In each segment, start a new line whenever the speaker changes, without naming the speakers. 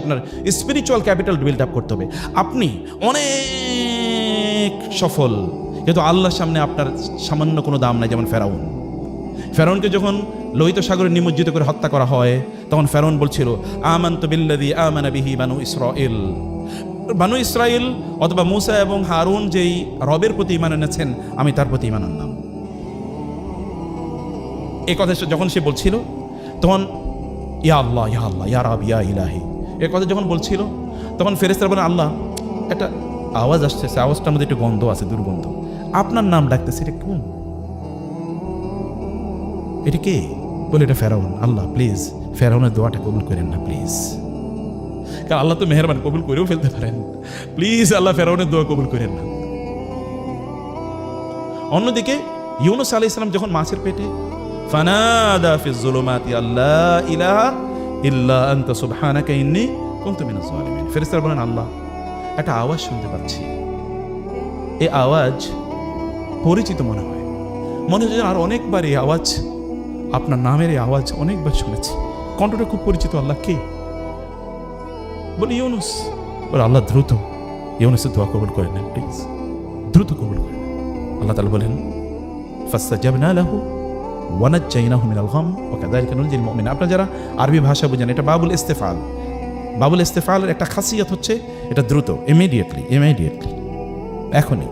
আপনার spiritual capital build up করতে হবে। আপনি অনেক সফল, কিন্তু আল্লাহর সামনে আপনার সামান্য কোনো দাম নাই। যেমন ফেরাউনকে যখন লোহিত সাগরে নিমজ্জিত করে হত্যা করা হয়, তখন ফেরাউন বলছিল আমানতু বিল্লাযী আমানা বিহি বানু ইসরাঈল। বানু ইসরাঈল অথবা মূসা এবং হারুন যেই রবের প্রতি ঈমান এনেছেন, আমি তার প্রতি ঈমান আনলাম। এই কথা যখন সে বলছিল, তখন ইয়া আল্লাহ ইয়া আল্লাহ ইয়া রাব ইয়া ইলাহি এ কথা যখন বলছিল, তখন ফেরেশতারা বলেন আল্লাহ একটা আওয়াজ আসতেছে, আওয়াজটার মধ্যে একটু গন্ধ আছে, দুর্গন্ধ। আপনার নাম ডাকতেছে, এটা কোন? এটা কে? বলে এটা ফেরাউন। আল্লাহ প্লিজ ফেরাউনের দোয়াটা কবুল করেন না প্লিজ, কারণ আল্লাহ তো মেহেরবান, কবুল করেও ফেলতে পারেন। প্লিজ আল্লাহ ফেরাউনের দোয়া কবুল করেন না। অন্যদিকে ইউনূস আলাইহিস সালাম যখন মাছের পেটে, ফানাদা ফিজ যুলুমাতি আল্লা ইলাহা ইল্লা আনতা সুবহানাকা ইন্নী কুনতু মিনাজ জালিমিন। ফেরেশতারা বলেন আল্লাহ একটা আওয়াজ শুনতে পাচ্ছি, এই আওয়াজ পরিচিত মনে হয়, মনে হচ্ছে আর অনেকবার এই আওয়াজ, আপনার নামের এই আওয়াজ অনেকবার শুনেছি, কণ্ঠটা খুব পরিচিত। আল্লাহ কে? বলে ইউনূস। বলে আল্লাহ দ্রুত ইউনূসের দোয়া কবুল করে নেন প্লিজ, দ্রুত কবুল করে নেন। আল্লাহ তাআলা বলেন ফাসতাজাবনা লাহু ওয়া নাজ্জায়নাহু মিনাল গাম ওয়া কাযালিকা নুনজিল মুমিনিন। আপনারা যারা আরবি ভাষা বুঝেন, এটা বাবুল ইস্তেফাল। বাবুল ইস্তেফালের একটা খাসিয়াত হচ্ছে এটা দ্রুত, ইমিডিয়েটলি, এখনই।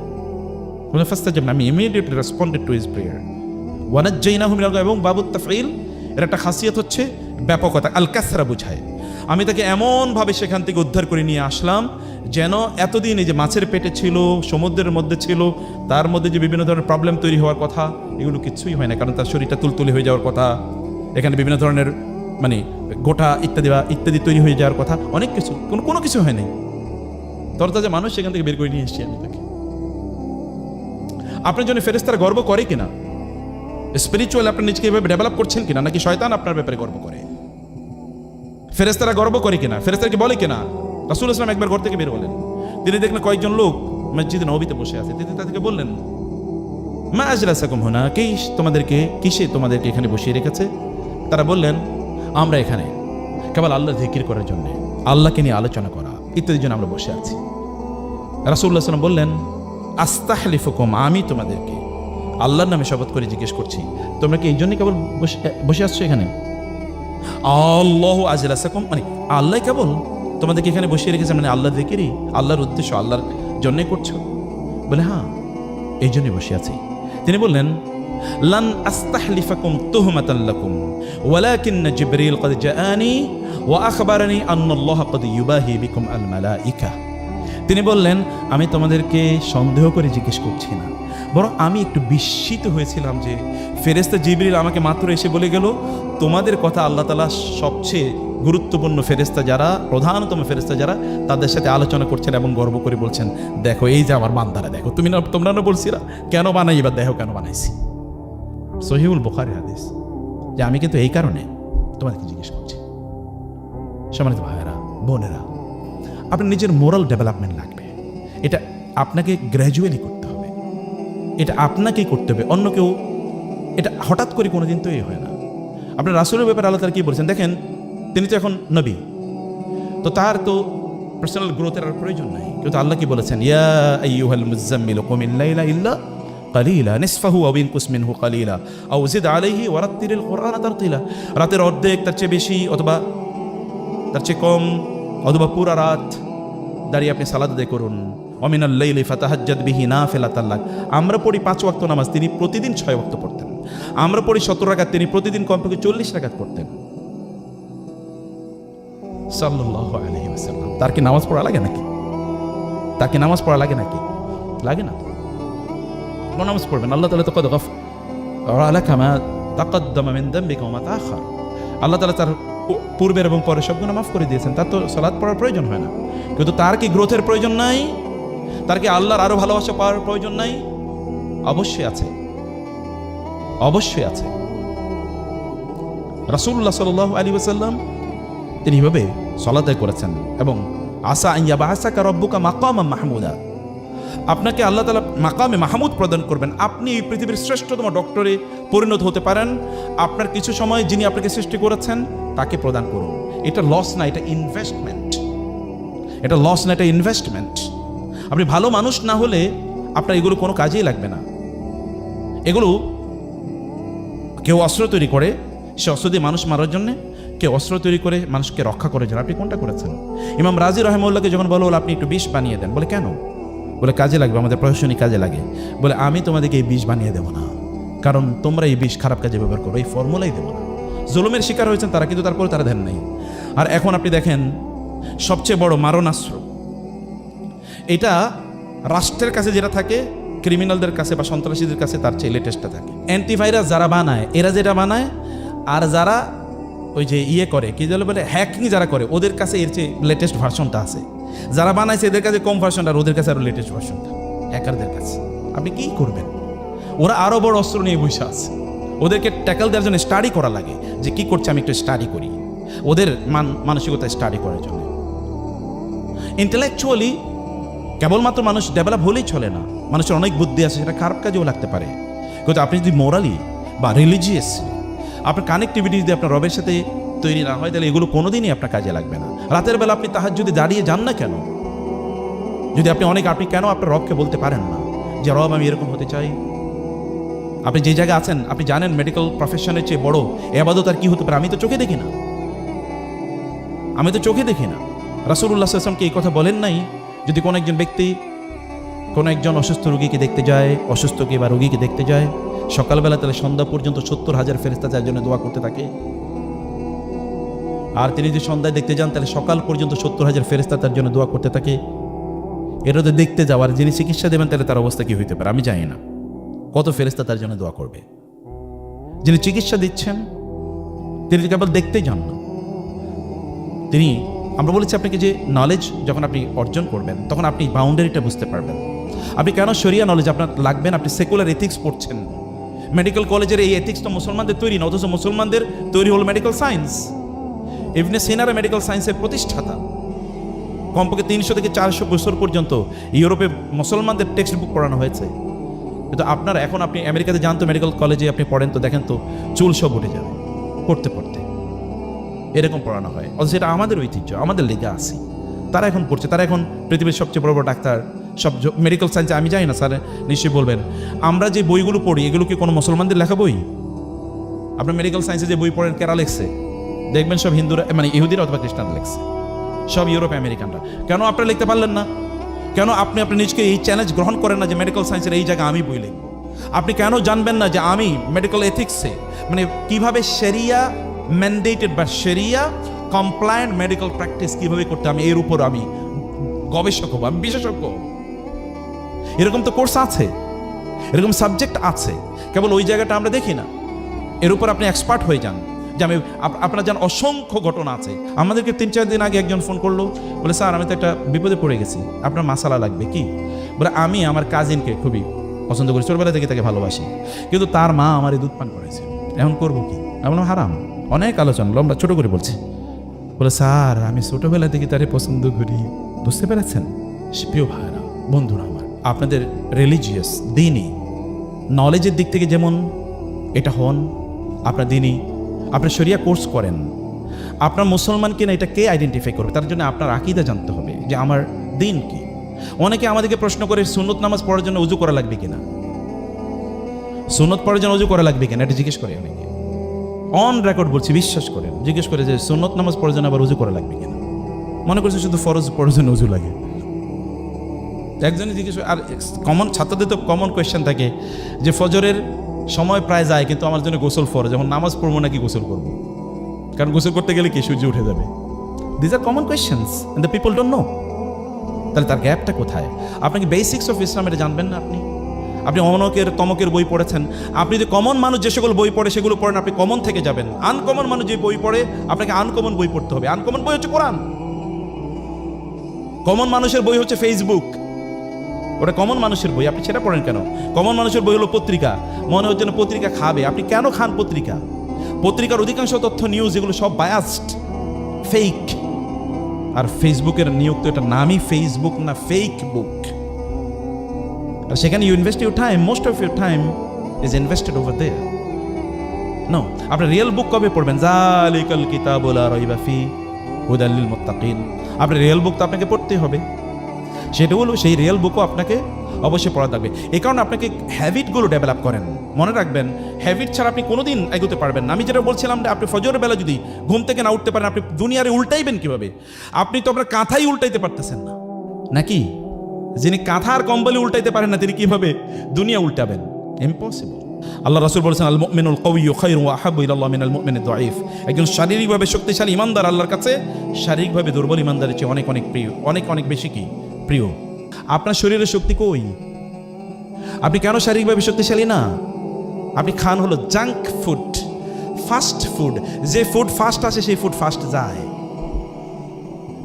বলে ফাসতাজাবনা, আমি immediately responded to his prayer. ওয়া নাজ্জায়নাহু মিনাল গাম, এবং বাবুত তাফঈল এর একটা খাসিয়াত হচ্ছে ব্যাপকতা, আল কাসরা বুঝায়। আমি তাকে এমনভাবে সেখান থেকে উদ্ধার করে নিয়ে আসলাম যেন এতদিন এই যে মাছের পেটে ছিল, সমুদ্রের মধ্যে ছিল, তার মধ্যে যে বিভিন্ন ধরনের প্রবলেম তৈরি হওয়ার কথা, এগুলো কিছুই হয় না, কারণ তার শরীরটা তুলতুলে হয়ে যাওয়ার কথা, এখানে বিভিন্ন ধরনের মানে গোটা ইত্যাদি তৈরি হয়ে যাওয়ার কথা, অনেক কিছু, কোনো কিছু হয় নাই। তরতাজা মানুষ সেখান থেকে বের করে নিয়ে এসেছি আমি তাকে। আপনার জন্য ফেরেশতারা গর্ব করে কিনা? স্পিরিচুয়াল আপনার নিজেকে এভাবে ডেভেলপ করছেন কিনা, নাকি শয়তান আপনার ব্যাপারে গর্ব করে? ফেরেশতারা গর্ব করে কিনা? ফেরেশতাকে বলে কিনা? রাসূলুল্লাহ সাল্লাল্লাহু আলাইহি ওয়াসাল্লাম একবার ঘর থেকে বের হলেন, তিনি দেখলেন কয়েকজন লোক মসজিদে নববীতে বসে আছে। তিনি তাদেরকে বললেন মা আজলাসাকুম হুনা, কিসে তোমাদেরকে এখানে বসিয়ে রেখেছে? তারা বললেন আমরা এখানে কেবল আল্লাহর জিকির করার জন্য, আল্লাহকে নিয়ে আলোচনা করা ইত্যাদির জন্য আমরা বসে আছি। রাসূলুল্লাহ সাল্লাল্লাহু আলাইহি ওয়াসাল্লাম বললেন আস্তাহলিফুকুম, আমি তোমাদেরকে আল্লাহর নামে শপথ করে জিজ্ঞেস করছি, তোমরা কি এই জন্য কেবল বসে আসছো এখানে? আল্লাহু আজলাসাকুম, মানে আল্লাহ কেবল তোমাদেরকে এখানে বসিয়ে রেখেছে, মানে আল্লাহর জিকিরই, আল্লাহর উদ্দেশ্য আল্লাহর জন্যই করছো? বলে হ্যাঁ, এই জন্যই বসে আছি। তিনি বললেন লান আস্তাহলিফাকুম তুহমাতান লাকুম ওয়ালাকিন্না জিবরিল ক্বাদ জাআনি ওয়া আখবারানি আন্নাল্লাহ ক্বাদ ইউবাহি বিকুম আল মালাইকা। তিনি বললেন আমি তোমাদেরকে সন্দেহ করে জিজ্ঞেস করছি না, বরং আমি একটু বিস্মিত হয়েছিলাম যে ফেরেশতা জিবরিল আমাকে মাত্র এসে বলে গেল তোমাদের কথা আল্লাহ তাআলা সবচেয়ে গুরুত্বপূর্ণ ফেরেশতা যারা, প্রধানতম ফেরেশতা যারা, তাদের সাথে আলোচনা করছেন এবং গর্ব করে বলছেন দেখো এই যে আমার বান্দারা, দেখো তোমরা না বলছিলা কেন বানাই, এবার দেখো কেন বানাইছি। সহিহুল বুখারী হাদিস, যে আমি কিন্তু এই কারণে তোমাদেরকে জিজ্ঞেস করছি। সম্মানিত ভাইয়েরা, বোনেরা, আপনার নিজের মোরাল ডেভেলপমেন্ট লাগবে। এটা আপনাকে গ্র্যাজুয়ালি করতে হবে, এটা আপনাকেই করতে হবে, অন্য কেউ এটা হঠাৎ করে কোনোদিন তো হয় না। আপনার রাসূলের ব্যাপারে আল্লাহ তাআলা কি বলেছেন দেখেন, তিনি তো এখন নবী, তো তার তো পার্সোনাল গ্রোথের আর প্রয়োজন নাই। কিন্তু আল্লাহ কি বলেছেন ইয়া আইয়ুহাল মুযাম্মিল কুমিল লাইলা ইল্লা কালিলা নিসফাহু আও ইনকুস মিনহু কালিলা আও জিদ আলাইহি ওয়ারাত্তিলিল কুরআনা তারতিলা। রাতের অর্ধেক, তার চেয়ে বেশি অথবা তার চেয়ে কম, অথবা পুরা রাত দাঁড়িয়ে আপনি সালাত আদায় করুন। ওয়ামিনাল লাইলি ফাতাহাজ্জাদ বিহি নাফিলাতাল লাক। আমরা পড়ি 5 ওয়াক্ত নামাজ, তিনি প্রতিদিন 6 ওয়াক্ত পড়তেন। আমরা পড়ি 17 রাকাত, তিনি প্রতিদিন কমপক্ষে 40 রাকাত পড়তেন সাল্লাল্লাহু আলাইহি ওয়াসাল্লাম। তার কি নামাজ পড়া লাগে নাকি? লাগে না। কোন নামাজ পড়বেন? আল্লাহ তাআলা তো কদ গাফারা লাকা মা তাকাদ্দামা মিন যামবিকা ওয়া মা তাআখার। আল্লাহ তাআলা তার পূর্বের এবং পরের সব গুনাহ মাফ করে দিয়েছেন, তার তো সালাত পড়ার প্রয়োজন হয় না। কিন্তু তার কি গ্রোথের প্রয়োজন নাই? তার কি আল্লাহর আরো ভালোবাসা পাওয়ার প্রয়োজন নাই? অবশ্যই আছে। রাসূলুল্লাহ সাল্লাল্লাহু আলাইহি ওয়াসাল্লাম তিনি এভাবে সালাত আদায় করেছেন, এবং আসা আন ইয়াবআসাকা রাব্বুকা মাকামান মাহমুদা, আপনাকে আল্লাহ তাআলা মাকামে মাহমুদ প্রদান করবেন। আপনি এই পৃথিবীর শ্রেষ্ঠতম ডক্টরে পরিণত হতে পারেন। আপনার কিছু সময় যিনি আপনাকে সৃষ্টি করেছেন তাকে প্রদান করুন। এটা লস না, এটা ইনভেস্টমেন্ট। এটা লস না, এটা ইনভেস্টমেন্ট। আপনি ভালো মানুষ না হলে আপনার এগুলো কোনো কাজেই লাগবে না। এগুলো কেউ অস্ত্র তৈরি করে, সে অস্ত্র দিয়ে মানুষ মারার জন্যে, কেউ অস্ত্র তৈরি করে মানুষকে রক্ষা করার জন্য। আপনি কোনটা করেছেন? ইমাম রাজি রহমাউল্লাহকে যখন বলো আপনি একটু বিষ বানিয়ে দেন, বলে কেন? বলে কাজে লাগবে, আমাদের প্রশাসনিক কাজে লাগে। বলে আমি তোমাদেরকে এই বিষ বানিয়ে দেবো না, কারণ তোমরা এই বিষ খারাপ কাজে ব্যবহার করো, এই ফর্মুলাই দেবো না। জুলুমের শিকার হয়েছেন তারা, কিন্তু তারপরে তারা ধ্যান নেই। আর এখন আপনি দেখেন সবচেয়ে বড় মারণাস্ত্র, এটা রাষ্ট্রের কাছে যেটা থাকে, ক্রিমিনালদের কাছে বা সন্ত্রাসীদের কাছে তার চেয়ে লেটেস্টটা থাকে। অ্যান্টিভাইরাস যারা বানায়, এরা যেটা বানায়, আর যারা ওই যে করে কি বলে হ্যাকিং যারা করে, ওদের কাছে এর চেয়ে লেটেস্ট ভার্সনটা আছে। যারা বানাইছে এদের কাছে কম ভার্সনটা, আর ওদের কাছে আরও লেটেস্ট ভার্সনটা হ্যাকারদের কাছে। আপনি কি করবেন? ওরা আরও বড় অস্ত্র নিয়ে বসে আছে। ওদেরকে ট্যাকল দেওয়ার জন্য স্টাডি করা লাগে, যে কি করছে আমি একটু স্টাডি করি, ওদের মানসিকতা স্টাডি করার জন্য। ইন্টেলেকচুয়ালি কেবলমাত্র মানুষ ডেভেলপ হলেই চলে না, মানুষের অনেক বুদ্ধি আছে, সেটা খারাপ কাজেও লাগতে পারে। কিন্তু আপনি যদি মোরালি বা রিলিজিয়াস আপনার কানেক্টিভিটি যদি আপনার রবের সাথে তৈরি না হয়, তাহলে এগুলো কোনোদিনই আপনার কাজে লাগবে না। রাতের বেলা আপনি তাহাজ্জুদে দাঁড়িয়ে যান না কেন? যদি আপনি কেন আপনার রবকে বলতে পারেন না যে রব আমি এরকম হতে চাই? আপনি যে জায়গায় আছেন, আপনি জানেন মেডিকেল প্রফেশনের চেয়ে বড় ইবাদত আর কি হতে পারে? আমি তো চোখে দেখি না, রাসূলুল্লাহ সাল্লাল্লাহু আলাইহি ওয়াসাল্লাম কি এই কথা বলেন নাই? যদি কোনো একজন ব্যক্তি কোনো একজন অসুস্থ রোগীকে দেখতে যায়, অসুস্থকে বা রোগীকে দেখতে যায় সকালবেলা, তাহলে সন্ধ্যা পর্যন্ত 70,000 ফেরেশতা তার জন্য দোয়া করতে থাকে। আর তিনি যদি সন্ধ্যায় দেখতে যান, তাহলে সকাল পর্যন্ত 70,000 ফেরেশতা তার জন্য দোয়া করতে থাকে। এটা তো দেখতে যাওয়ার, যিনি চিকিৎসা দেবেন তাহলে তার অবস্থা কি হইতে পারে আমি জানি না। কত ফেরেশতা তার জন্য দোয়া করবে। যিনি চিকিৎসা দিচ্ছেন তিনি কেবল দেখতেই যান না, তিনি, আমরা বলেছি আপনাকে যে নলেজ যখন আপনি অর্জন করবেন তখন আপনি বাউন্ডারিটা বুঝতে পারবেন। আপনি কেন শরিয়া নলেজ আপনার লাগবেন? আপনি সেকুলার এথিক্স পড়ছেন, মেডিকেল কলেজের এই এথিক্স তো মুসলমানদের তৈরি না, অথচ মুসলমানদের তৈরি হল মেডিকেল সায়েন্স। ইবনে সিনারা মেডিকেল সায়েন্সের প্রতিষ্ঠাতা। কমপক্ষে 300 থেকে 400 বছর পর্যন্ত ইউরোপে মুসলমানদের টেক্সট বুক পড়ানো হয়েছে। কিন্তু আপনারা এখন আপনি আমেরিকাতে যান তো, মেডিকেল কলেজে আপনি পড়েন তো, দেখেন তো চুল সব উঠে যাবে পড়তে পড়তে, এরকম পড়ানো হয়। অথচ এটা আমাদের ঐতিহ্য, আমাদের লেগে আসি। তারা এখন পড়ছে, তারা এখন পৃথিবীর সবচেয়ে বড় বড় ডাক্তার, সব মেডিকেল সায়েন্সে। আমি জানি না, স্যার নিশ্চয়ই বলবেন, আমরা যে বইগুলো পড়ি এগুলো কি কোনো মুসলমানদের লেখা বই? আপনার মেডিকেল সায়েন্সে যে বই পড়েন কারা লেখছে? দেখবেন সব হিন্দুরা, মানে ইহুদিরা অথবা খ্রিস্টানরা লেখছে, সব ইউরোপ আমেরিকানরা। কেন আপনারা লিখতে পারলেন না? কেন আপনি নিজকে এই চ্যালেঞ্জ গ্রহণ করেন না যে মেডিকেল সায়েন্সের এই জায়গায় আমি বই লিখব? আপনি কেন জানবেন না যে আমি মেডিকেল এথিক্সে, মানে কিভাবে শরিয়া ম্যান্ডেটেড বা শরিয়া কমপ্লায়েন্ট মেডিকেল প্র্যাকটিস কিভাবে করতে, আমি এর উপর আমি গবেষক হব, আমি বিশেষজ্ঞ। এরকম তো কোর্স আছে, এরকম সাবজেক্ট আছে, কেবল ওই জায়গাটা আমরা দেখি না। এর উপর আপনি এক্সপার্ট হয়ে যান। যে আমি, আপনার জান অসংখ্য ঘটনা আছে। আমাদেরকে 3-4 দিন আগে একজন ফোন করলো, বলে স্যার আমি তো একটা বিপদে পড়ে গেছি, আপনার মাসালা লাগবে কি? বলে আমি আমার কাজিনকে খুবই পছন্দ করি, ছোটবেলা থেকে তাকে ভালোবাসি, কিন্তু তার মা আমার দুধ পান করেছে, এখন করবো কি? আমি বললাম হারাম। অনেক আলোচনা, লম্বা ছোট করে বলছি। বলে স্যার আমি ছোটবেলা থেকে তারে পছন্দ করি। বুঝতে পেরেছেন? প্রিয় ভাইরা, বন্ধুরা আমার, আপনাদের রিলিজিয়াস দিনই নলেজের দিক থেকে যেমন এটা হন, আপনার দিনই আপনার শরিয়া কোর্স করেন, আপনার মুসলমান কিনা এটা কে আইডেন্টিফাই করবে? তার জন্য আপনার আকীদা জানতে হবে যে আমার দিন কি। অনেকে আমাদেরকে প্রশ্ন করে সুন্নত নামাজ পড়ার জন্য উজু করা লাগবে কিনা, সুন্নত পড়ার জন্য উজু করা লাগবে কিনা, এটা জিজ্ঞেস করে অনেকে। অন রেকর্ড বলছি, বিশ্বাস করেন, জিজ্ঞেস করে যে সুন্নত নামাজ পড়ার জন্য আবার উজু করা লাগবে কিনা। মনে করছে শুধু ফরজ পড়ার জন্য উজু লাগে। একজনই জিজ্ঞেস, আর কমন ছাত্রদের তো কমন কোয়েশ্চেন থাকে যে ফজরের সময় প্রায় যায়, কিন্তু আমার জন্য গোসল ফরজ, যখন নামাজ পড়বো নাকি গোসল করবো? কারণ গোসল করতে গেলে কি সূর্য উঠে যাবে। This are common questions and the people don't know. তাহলে তার গ্যাপটা কোথায়? আপনাকে বেসিক্স অফ ইসলাম এটা জানবেন না। আপনি অনকের তমকের বই পড়েছেন, আপনি যদি কমন মানুষ যে সকল বই পড়ে সেগুলো পড়েন, আপনি কমন থেকে যাবেন। আনকমন মানুষ যে বই পড়ে, আপনাকে আনকমন বই পড়তে হবে। আনকমন বই হচ্ছে কোরআন। কমন মানুষের বই হচ্ছে ফেসবুক, ওটা কমন মানুষের বই, আপনি সেটা পড়েন কেন? কমন মানুষের বই হলো পত্রিকা, মনে হচ্ছে না পত্রিকা খাবে। আপনি কেন খান পত্রিকা? পত্রিকার অধিকাংশ তথ্য নিউজ এগুলো সব বায়াসড, ফেক। আর ফেসবুকের নিয়োগ তো এটা নামই ফেসবুক না, ফেক বুক। আর সেখানে you invest your time, most of your time is invested over there. No, আপনি রিয়েল বুক কবে পড়বেন? যালিকাল কিতাবু লা রাইবা ফি হুদাল লিল মুত্তাকিন। আপনার রিয়েল বুক তো আপনাকে পড়তেই হবে, সেটা হলো সেই রিয়েল বুকও আপনাকে অবশ্যই পড়া থাকবে। এই কারণে আপনাকে হ্যাবিটগুলো ডেভেলপ করেন। মনে রাখবেন, হ্যাবিট ছাড়া আপনি কোনোদিন এগোতে পারবেন না। আমি যেটা বলছিলাম যে আপনি ফজরের বেলা যদি ঘুম থেকে না উঠতে পারেন, আপনি দুনিয়ারে উল্টাইবেন কিভাবে? আপনি তো আপনার কাঁথাই উল্টাইতে পারতেছেন না, নাকি? যিনি কাঁথা আর কম্বলে উল্টাইতে পারেন না, তিনি কিভাবে দুনিয়া উল্টাবেন? ইম্পসিবল। আল্লাহ রাসূল বলেছেন, আল মুমিনুল কাউইয়্যু খায়রুন ওয়া আহাব্বু ইলাল্লাহ মিনাল মুমিনিদ দাঈফ। একজন শারীরিকভাবে শক্তিশালী ইমানদার আল্লাহর কাছে শারীরিকভাবে দুর্বল ইমানদারের চেয়ে অনেক অনেক প্রিয়, অনেক অনেক বেশি কি প্রিয়। আপনার শরীরের শক্তি কই? আপনি কেন শারীরিকভাবে শক্তিশালী না? আপনি খান হলো জাঙ্ক ফুড, ফাস্ট ফুড। যে ফুড ফাস্ট আসে সেই ফুড ফাস্ট যায়,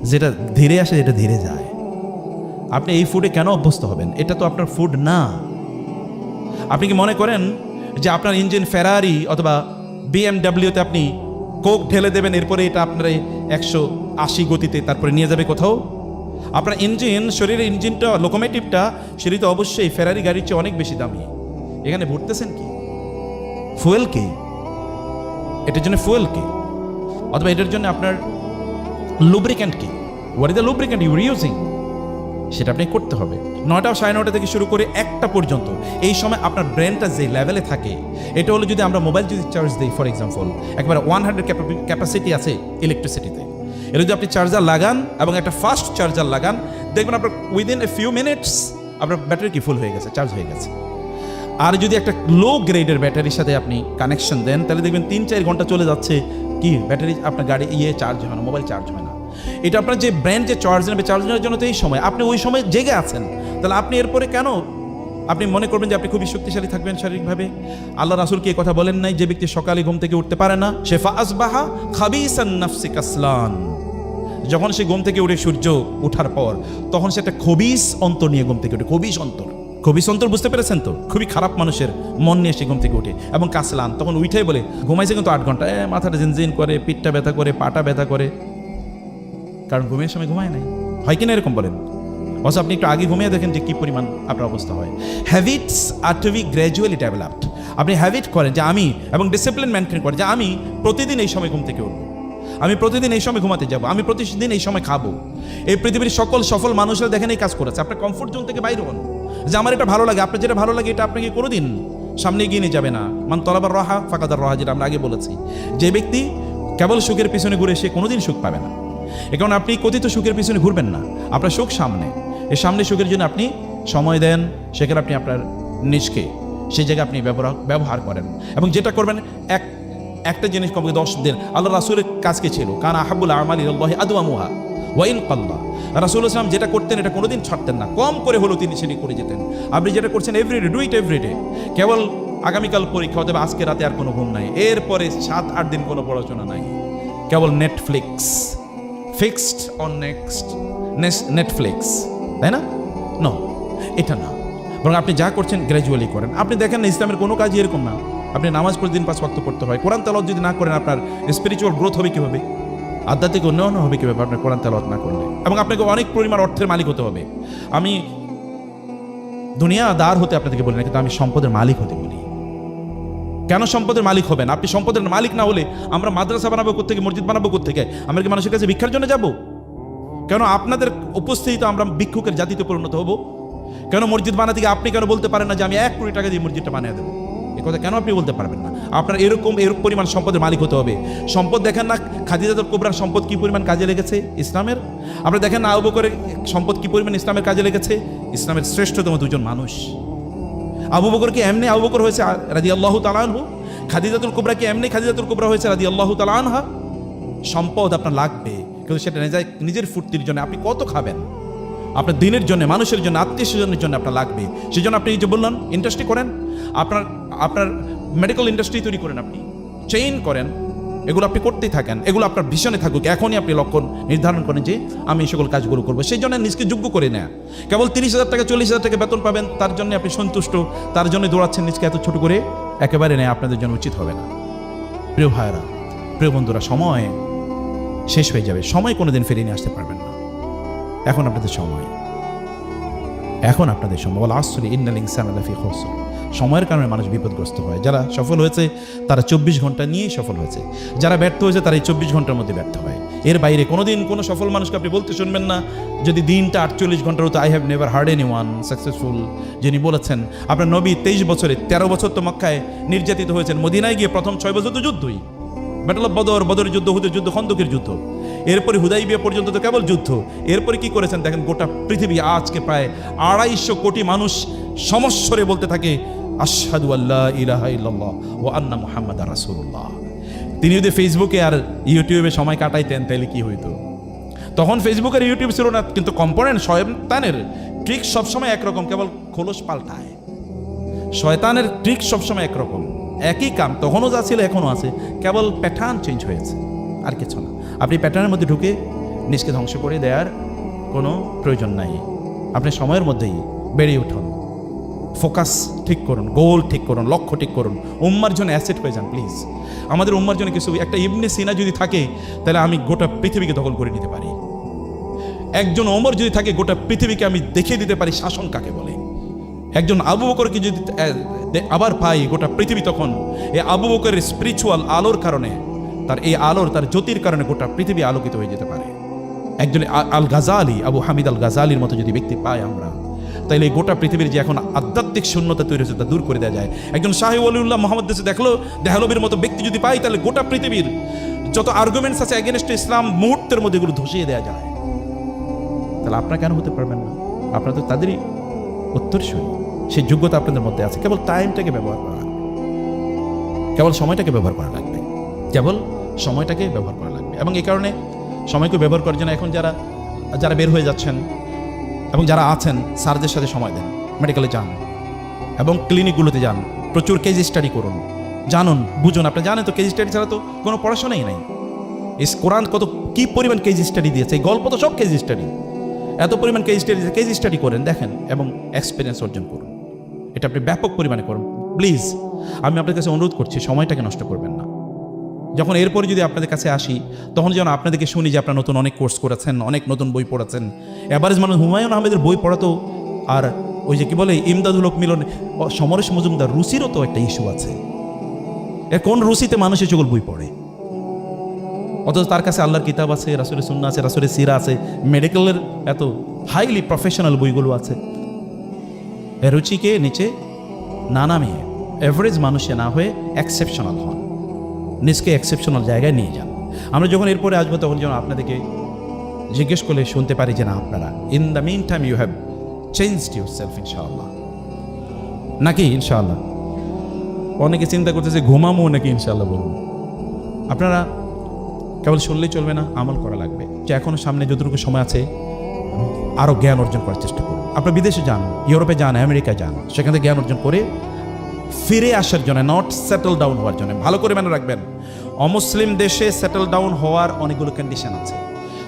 যেটা ধীরে আসে যেটা ধীরে যায়। আপনি এই ফুডে কেন অভ্যস্ত হবেন? এটা তো আপনার ফুড না। আপনি কি মনে করেন যে আপনার ইঞ্জিন ফেরারি অথবা বিএমডাব্লিউতে আপনি কোক ঢেলে দেবেন, এরপরে এটা আপনার 180 গতিতে তারপরে নিয়ে যাবে কোথাও? আপনার ইঞ্জিন, শরীরের ইঞ্জিনটা, লোকোমোটিভটা, সেটি তো অবশ্যই ফেরারি গাড়ির চেয়ে অনেক বেশি দামি। এখানে ভরতেছেন কি? ফুয়েল কি? এটার জন্য ফুয়েল কি? অথবা এটার জন্য আপনার লুব্রিক্যান্ট কি? What is the lubricant you are using? সেটা আপনি করতে হবে। 9টা 9:30 থেকে শুরু করে 1টা পর্যন্ত এই সময় আপনার ব্রেনটা যে লেভেলে থাকে, এটা হলো যদি আমরা মোবাইল যদি চার্জ দিই, ফর এক্সাম্পল, একবারে 100 ক্যাপাসিটি আছে ইলেকট্রিসিটিতে, এটা যদি আপনি চার্জার লাগান এবং একটা ফাস্ট চার্জার লাগান, দেখবেন আপনার উইদিন এ ফিউ মিনিটস আপনার ব্যাটারি কি ফুল হয়ে গেছে, চার্জ হয়ে গেছে। আর যদি একটা লো গ্রেডের ব্যাটারির সাথে আপনি কানেকশন দেন, তাহলে দেখবেন 3-4 ঘন্টা চলে যাচ্ছে, কি ব্যাটারি আপনার গাড়ি চার্জ হয় না, মোবাইল চার্জ হয় না। এটা আপনার যে ব্রেন যে চার্জ নেবে, চার্জ নেওয়ার জন্য তো এই সময় আপনি ওই সময় জেগে আছেন, তাহলে আপনি এরপরে কেন আপনি মনে করবেন যে আপনি খুবই শক্তিশালী থাকবেন শারীরিকভাবে? আল্লাহ রাসূল কি কথা বলেন নাই যে ব্যক্তি সকালে ঘুম থেকে উঠতে পারে না, সে ফাআসবাহা খাবিসান নাফসি কাসলান। যখন সে ঘুম থেকে উঠে সূর্য ওঠার পর, তখন সে একটা খবিস অন্তর নিয়ে ঘুম থেকে উঠে। খবিস অন্তর, খবিস অন্তর বুঝতে পেরেছেন তো? খুবই খারাপ মানুষের মন নিয়ে সে ঘুম থেকে উঠে। এবং কাসলান, তখন উঠেই বলে ঘুমাইছে কিন্তু 8 ঘন্টা, মাথাটা জিনজিন করে, পিঠটা ব্যথা করে, পাটা ব্যথা করে, কারণ ঘুমের সময় ঘুমায় নাই। হয় কিনা এরকম বলেন? অবশ্য আপনি একটু আগে ঘুমিয়ে দেখেন যে কি পরিমাণ আপনার অবস্থা হয়। হ্যাবিটস আর টু বি গ্র্যাজুয়ালি ডেভেলপড। আপনি হ্যাবিট করেন যে আমি, এবং ডিসিপ্লিন মেনটেন করেন যে আমি প্রতিদিন এই সময় ঘুম থেকে উঠবো, আমি প্রতিদিন এই সময় ঘুমাতে যাব, আমি প্রতিদিন এই সময় খাবো। এই পৃথিবীর সকল সফল মানুষরা দেখেন এই কাজ করেছে। আপনার কমফোর্ট জোন থেকে বাইরে হন, যে আমার এটা ভালো লাগে। আপনার যেটা ভালো লাগে এটা আপনাকে কোনোদিন সামনে এগিয়ে নিয়ে যাবে না। মান তলাবার রাহা ফাকাদার রাহা, যেটা আমরা আগে বলেছি। যে ব্যক্তি কেবল সুখের পিছনে ঘুরে, সে কোনোদিন সুখ পাবে না। এ কারণে আপনি কথিত সুখের পিছনে ঘুরবেন না, আপনার সুখ সামনে। এই সামনে সুখের জন্য আপনি সময় দেন, সেখানে আপনি আপনার নিজকে সেই জায়গায় আপনি ব্যবহার করেন। এবং যেটা করবেন, একটা জিনিস কমকে 10 দিন। আল্লাহ রাসূলের কাজকে ছিল কান আহাব্বুল আমালি ইলাল্লাহি আদওয়ামুহা ওয়া ইন কাল্লা। রাসূল ইসলাম যেটা করতেন এটা কোনোদিন ছাড়তেন না, কম করে হলো তিনি সেটি করে যেতেন। আপনি যেটা করছেন এভরিডে, ডু ইট এভরিডে। কেবল আগামীকাল পরীক্ষা হতে হবে, আজকে রাতে আর কোনো ঘুম নাই, এরপরে 7-8 দিন কোনো পড়াশোনা নাই, কেবল নেটফ্লিক্স, ফিক্সড অন নেটফ্লিক্স, তাই না? নো, এটা না। বরং আপনি যা করছেন গ্র্যাজুয়ালি করেন। আপনি দেখেন না, ইসলামের কোনো কাজই এরকম না। আপনি নামাজ প্রতিদিন 5 ওয়াক্ত পড়তে হয়। কোরআন তেলাওয়াত যদি না করেন, আপনার স্পিরিচুয়াল গ্রোথ হবে কীভাবে? আধ্যাত্মিক উন্নয়ন হবে কীভাবে আপনার কোরআন তেলাওয়াত না করলে? এবং আপনাকে অনেক পরিমাণ অর্থের মালিক হতে হবে। আমি দুনিয়াদার হতে আপনাদেরকে বলি না, কিন্তু আমি সম্পদের মালিক হতে বলি। কেন সম্পদের মালিক হবেন? আপনি সম্পদের মালিক না হলে আমরা মাদ্রাসা বানাবো কোত্থেকে, মসজিদ বানাবো কোত্থেকে? আমরা কি মানুষের কাছে ভিক্ষার জন্য যাব? কেন আপনাদের উপস্থিতিতে আমরা ভিক্ষুকের জাতিতে পরিণত হব? কেন মসজিদ বানাতে গিয়ে আপনি কেন বলতে পারেন না যে আমি 1 কোটি টাকা দিয়ে মসজিদটা বানিয়ে দেবো? এই কথা কেন আপনি বলতে পারবেন না? আপনার এরকম পরিমাণ সম্পদের মালিক হতে হবে। সম্পদ দেখেন না, খাদিজাতুল কুবরার সম্পদ কি পরিমাণ কাজে লেগেছে ইসলামের। আপনি দেখেন না, আবু বকরের সম্পদ কি পরিমাণ ইসলামের কাজে লেগেছে। ইসলামের শ্রেষ্ঠতম 2জন মানুষ। আবু বকর কি এমনি আবু বকর হয়েছে রাদিয়াল্লাহু তাআলা আনহু? খাদিজাতুল কুবরা কি এমনি খাদিজাতুল কুবরা হয়েছে রাদিয়াল্লাহু তাআলা আনহা? সম্পদ আপনার লাগবে, কিন্তু সেটা নিজের ফুর্তির জন্য। আপনি কত খাবেন? আপনার দিনের জন্য, মানুষের জন্য, আত্মীয় স্বজনের জন্য আপনার লাগবে। সেই জন্য আপনি যে বললেন ইন্ডাস্ট্রি করেন, আপনার মেডিকেল ইন্ডাস্ট্রি তৈরি করেন, আপনি চেইন করেন, এগুলো আপনি করতেই থাকেন। এগুলো আপনার ভীষণে থাকুক। এখনই আপনি লক্ষ্য নির্ধারণ করেন যে আমি এই সকল কাজগুলো করবো। সেই জন্য নিজকে যোগ্য করে নেয়া। কেবল 30,000 টাকা 40,000 টাকা বেতন পাবেন, তার জন্য আপনি সন্তুষ্ট, তার জন্য দৌড়াচ্ছেন, নিজকে এত ছোট করে একেবারে নেয় আপনাদের জন্য উচিত হবে না। প্রিয় ভাইরা, প্রিয় বন্ধুরা, সময় শেষ হয়ে যাবে। সময় কোনোদিন ফিরিয়ে নিয়ে আসতে পারবেন না। এখন আপনাদের সময়, এখন আপনাদের সময়। ওয়াল আসরি ইন্নাল ইনসানা লাফি খুসর। সময়ের কারণে মানুষ বিপদগ্রস্ত হয়। যারা সফল হয়েছে তারা 24 ঘন্টা নিয়েই সফল হয়েছে, যারা ব্যর্থ হয়েছে তারা এই 24 ঘন্টার মধ্যে ব্যর্থ হয়। এর বাইরে কোনোদিন কোনো সফল মানুষকে আপনি বলতে শুনবেন না যদি দিনটা 48 ঘন্টার হতো, I have never hard any one successful, যিনি বলেছেন। আপনার নবী 23 বছরে 13 বছর তো মক্কায় নির্যাতিত হয়েছেন, মদিনায় গিয়ে প্রথম 6 বছর তো যুদ্ধই, ব্যাটল অফ বদর, বদরের যুদ্ধ, হুদের যুদ্ধ, খন্দকের যুদ্ধ, এরপরে হুদাইবিয়া পর্যন্ত তো কেবল যুদ্ধ। এরপরে কি করেছেন দেখেন, গোটা পৃথিবী আজকে প্রায় 250 কোটি মানুষ সমস্বরে বলতে থাকে আশহাদু আল্লা ইলাহা ইল্লাল্লাহ ওয়া আন্না মুহাম্মাদার রাসূলুল্লাহ। তিনি যদি ফেসবুকে আর ইউটিউবে সময় কাটাইতেন তাহলে কি হইতো? তখন ফেসবুক আর ইউটিউব ছিল না, কিন্তু কম্পোনেন্ট শয়তানের ট্রিক সবসময় একরকম, কেবল খোলস পাল্টায়। শয়তানের ট্রিক সবসময় একরকম, একই কাম তখনও যা ছিল এখনও আছে, কেবল প্যাটার্ন চেঞ্জ হয়েছে, আর কিছু না। আপনি প্যাটার্নের মধ্যে ঢুকে নিজকে ধ্বংস করে দেওয়ার কোনো প্রয়োজন নাই। আপনি সময়ের মধ্যেই বেরিয়ে উঠুন, ফোকাস ঠিক করুন, গোল ঠিক করুন, লক্ষ্য ঠিক করুন, উম্মার জন্য অ্যাসেট হয়ে যান প্লিজ। আমাদের উম্মার জন্য কিছু, একটা ইবনে সিনা যদি থাকে তাহলে আমি গোটা পৃথিবীকে দখল করে নিতে পারি। একজন ওমর যদি থাকে গোটা পৃথিবীকে আমি দেখিয়ে দিতে পারি শাসন কাকে বলে। একজন আবু বকরকে যদি আবার পাই গোটা পৃথিবী, তখন এই আবু বকরের স্পিরিচুয়াল আলোর কারণে, তার এই আলোর, তার জ্যোতির কারণে গোটা পৃথিবী আলোকিত হয়ে যেতে পারে। একজন আল গাজালি, আবু হামিদ আল গাজালির মতো যদি ব্যক্তি পাই আমরা, তাইলে এই গোটা পৃথিবীর যে এখন আধ্যাত্মিক শূন্যতা তৈরি হয়েছে তা দূর করে দেওয়া যায়। একজন শাহী ওয়ালিউল্লাহ মোহাম্মদ দেশে দেহলবীর মতো ব্যক্তি যদি পাই, তাহলে গোটা পৃথিবীর যত আর্গুমেন্টস আছে এগেনস্ট ইসলাম মুহূর্তের মধ্যে এগুলো ধসিয়ে দেওয়া যায়। তাহলে আপনারা কেন হতে পারবেন না? আপনারা তো তাদেরই উত্তরসূরি, সেই যোগ্যতা আপনাদের মধ্যে আছে। কেবল টাইমটাকে ব্যবহার করা লাগবে, কেবল সময়টাকে ব্যবহার করা লাগবে, কেবল সময়টাকে ব্যবহার করা লাগবে। এবং এই কারণে সময়কে ব্যবহার করার জন্য এখন যারা বের হয়ে যাচ্ছেন এবং যারা আছেন, স্যারদের সাথে সময় দেন, মেডিকেলে যান এবং ক্লিনিকগুলোতে যান, প্রচুর কেজ স্টাডি করুন, জানুন, বুঝুন। আপনি জানেন তো কেজ স্টাডি ছাড়া তো কোনো পড়াশোনাই নাই। এই কোরআন কত কি পরিমাণ কেজ স্টাডি দিয়েছে, এই গল্প তো সব কেজ স্টাডি, এত পরিমাণ কেজ স্টাডি করেন, দেখেন এবং এক্সপিরিয়েন্স অর্জন করুন। এটা আপনি ব্যাপক পরিমাণে করুন প্লিজ। আমি আপনাদের কাছে অনুরোধ করছি, সময়টাকে নষ্ট করবেন না। যখন এরপরে যদি আপনাদের কাছে আসি, তখন যেন আপনাদেরকে শুনি যে আপনারা নতুন অনেক কোর্স করেছেন, অনেক নতুন বই পড়েছেন। এভারেজ মানুষ হুমায়ুন আহমেদের বই পড়াতো, আর ওই যে কি বলে ইমদাদুল হক মিলন, সমরেশ মজুমদার, রুচিরও তো একটা ইস্যু আছে। কোন রুচিতে মানুষ এই সকল বই পড়ে? অথচ তার কাছে আল্লাহর কিতাব আছে, রাসূলের সুন্নাহ আছে, রাসূলের সিরা আছে, মেডিকেলের এত হাইলি প্রফেশনাল বইগুলো আছে। রুচিকে নিচে না নামিয়ে এভারেজ মানুষে না হয়ে এক্সেপশনাল হন, নিজকে এক্সেপশনাল জায়গায় নিয়ে যান। আমরা যখন এরপরে আসবো তখন যেন আপনাদেরকে জিজ্ঞেস করলে শুনতে পারি যে না, আপনারা in the mean time you have changed your self, ইনশাআল্লাহ। নাকি ইনশাআল্লাহ? অনেকে চিন্তা করতেছে ঘুমামো নাকি ইনশাআল্লাহ বলবো। আপনারা কেবল শুনলেই চলবে না, আমল করা লাগবে। যে এখনো সামনে যতটুকু সময় আছে আরও জ্ঞান অর্জন করার চেষ্টা করুন। আপনারা বিদেশে যান, ইউরোপে যান, আমেরিকা যান, সেখান থেকে জ্ঞান অর্জন করে ফিরে আসার জন্য, নট সেটেল ডাউন হওয়ার জন্য। ভালো করে মনে রাখবেন, অমুসলিম দেশে সেটেল ডাউন হওয়ার অনেকগুলো কন্ডিশন আছে।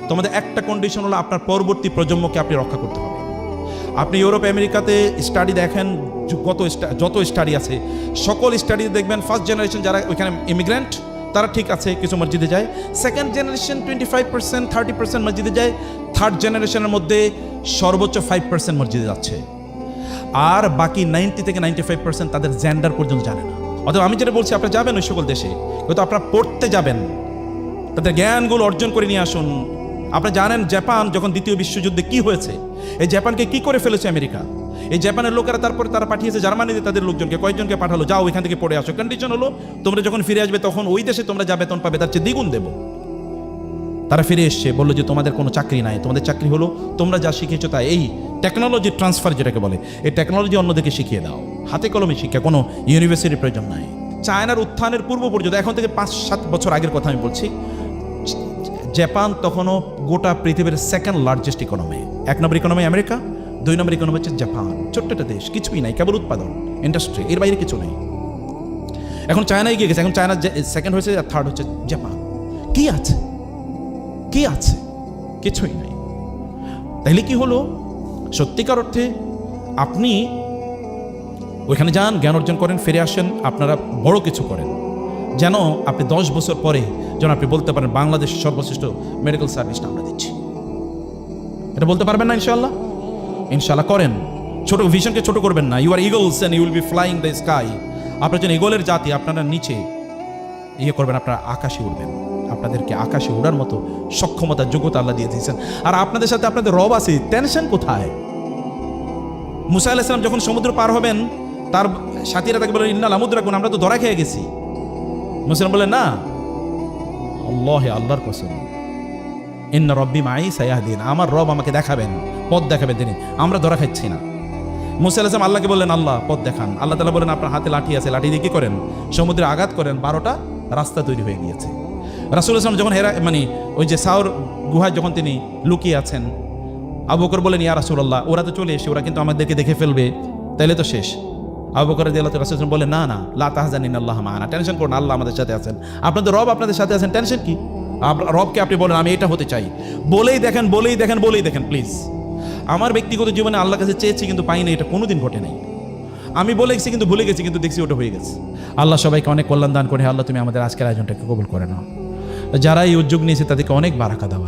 তোমাদের একটা কন্ডিশন হলো আপনার পরবর্তী প্রজন্মকে আপনি রক্ষা করতে হবে। আপনি ইউরোপ আমেরিকাতে স্টাডি দেখেন, যত স্টাডি আছে সকল স্টাডি দেখবেন ফার্স্ট জেনারেশন যারা ওইখানে ইমিগ্রেন্ট তারা ঠিক আছে, কিছু মসজিদে যায়। সেকেন্ড জেনারেশন 25%, 30% মসজিদে যায়। থার্ড জেনারেশনের মধ্যে সর্বোচ্চ 5% মসজিদে যাচ্ছে। আর বাকি 90 থেকে 95% তাদের জেন্ডার পর্যন্ত জানে না। অথবা আমি যেটা বলছি, আপনারা যাবেন ওই সকল দেশে, হয়তো আপনারা পড়তে যাবেন, তাদের জ্ঞানগুলো অর্জন করে নিয়ে আসুন। আপনারা জানেন জাপান যখন দ্বিতীয় বিশ্বযুদ্ধে কি হয়েছে, এই জাপানকে কি করে ফেলেছে আমেরিকা। এই জাপানের লোকেরা তারপরে তারা পাঠিয়েছে জার্মানিতে তাদের লোকজনকে, কয়েকজনকে পাঠালো, যাও ওইখান থেকে পড়ে আসো। কন্ডিশন হলো তোমরা যখন ফিরে আসবে তখন ওই দেশে তোমরা যা বেতন পাবে তার চেয়ে দ্বিগুণ দেবো। তারা ফিরে এসছে, বললো যে তোমাদের কোনো চাকরি নাই, তোমাদের চাকরি হলো তোমরা যা শিখেছো তাই, এই টেকনোলজি ট্রান্সফার যেটাকে বলে, এই টেকনোলজি অন্যদেরকে শিখিয়ে দাও। হাতে কলমে শিক্ষা, কোনো ইউনিভার্সিটির প্রয়োজন নাই। চায়নার উত্থানের পূর্ব পর্যন্ত, এখন থেকে 5-7 বছর আগের কথা আমি বলছি, জাপান তখনও গোটা পৃথিবীর সেকেন্ড লার্জেস্ট ইকোনমি। 1 নম্বর ইকোনমি আমেরিকা, 2 নম্বর ইকোনমি হচ্ছে জাপান। ছোট্ট একটা দেশ, কিছুই নাই, কেবল উৎপাদন, ইন্ডাস্ট্রি, এর বাইরে কিছু নেই। এখন চায়নায় গিয়ে গেছে, এখন চায়না সেকেন্ড হয়েছে, আর থার্ড হচ্ছে জাপান। কি আছে? কি আছে? কিছুই নাই। তাইলে কি হলো? সত্যিকার অর্থে আপনি ওইখানে যান, জ্ঞান অর্জন করেন, ফিরে আসেন, আপনারা বড় কিছু করেন, যেন আপনি 10 বছর পরে যেন আপনি বলতে পারেন বাংলাদেশের সর্বশ্রেষ্ঠ মেডিকেল সার্ভিসটা আমরা দিচ্ছি। এটা বলতে পারবেন না ইনশাআল্লাহ? ইনশাআল্লাহ করেন, ছোট ভিশনকে ছোট করবেন না। You are eagles and you will be flying the sky. আপনার জন্য ইগলের জাতি, আপনারা নিচে করবেন, আপনারা আকাশে উঠবেন। আপনাদেরকে আকাশে ওড়ার মতো সক্ষমতা, যোগ্যতা আল্লাহ দিয়ে দিয়েছেন। আর আপনাদের সাথে আপনাদের রব আছে, টেনশন কোথায়? মুসা আলাইহিস সালাম যখন সমুদ্র পার হবেন, তার সাথীরা তাকে বলেন ইন্নাল আমুদ্রাকুন, আমরা তো ধরা খেয়ে গেছি। মুসা বলেন না, আল্লাহর কসম, ইন্না রব্বি মাই সায়াহদিন, আমার রব আমাকে দেখাবেন, পথ দেখাবেন তিনি, আমরা ধরা খাচ্ছি না। মুসা আলাইহিস সালাম আল্লাহকে বললেন আল্লাহ পথ দেখান। আল্লাহ তাআলা বলেন আপনার হাতে লাঠি আছে, লাঠি দিয়ে কি করেন? সমুদ্রে আঘাত করেন, 12টা রাস্তা তৈরি হয়ে গিয়েছে। রাসূলুল্লাহ সাল্লাল্লাহু আলাইহি ওয়াসাল্লাম যখন ওই যে সাউর গুহায় যখন তিনি লুকিয়ে আছেন, আবু বকর বলেন ইয়া রাসূলুল্লাহ, ওরা তো চলে এসে, ওরা কিন্তু আমাদেরকে দেখে ফেলবে, তাইলে তো শেষ। আবু বকর রাদিয়াল্লাহু তাআলা রাসূলুল্লাহ বলেন না না, লা তাহজান ইন্নাল্লাহা মা'ানা, টেনশন করুন, আল্লাহ আমাদের সাথে আছেন। আপনাদের রব আপনাদের সাথে আছেন, টেনশন কি? রবকে আপনি বলেন আমি এটা হতে চাই, বলেই দেখেন, বলেই দেখেন, বলেই দেখেন প্লিজ। আমার ব্যক্তিগত জীবনে আল্লাহর কাছে চেয়েছি কিন্তু পাইনি, এটা কোনোদিন ঘটে নাই। আমি বলে গেছি কিন্তু ভুলে গেছি, কিন্তু দেখছি ওটা হয়ে গেছে। আল্লাহ সবাইকে অনেক কল্যাণ দান করে। আল্লাহ তুমি আমাদের আজকের আয়োজনটাকে কবুল করে নাও। যারা এই উদ্যোগ নিয়েছে তাদেরকে অনেক বারাকা দাও।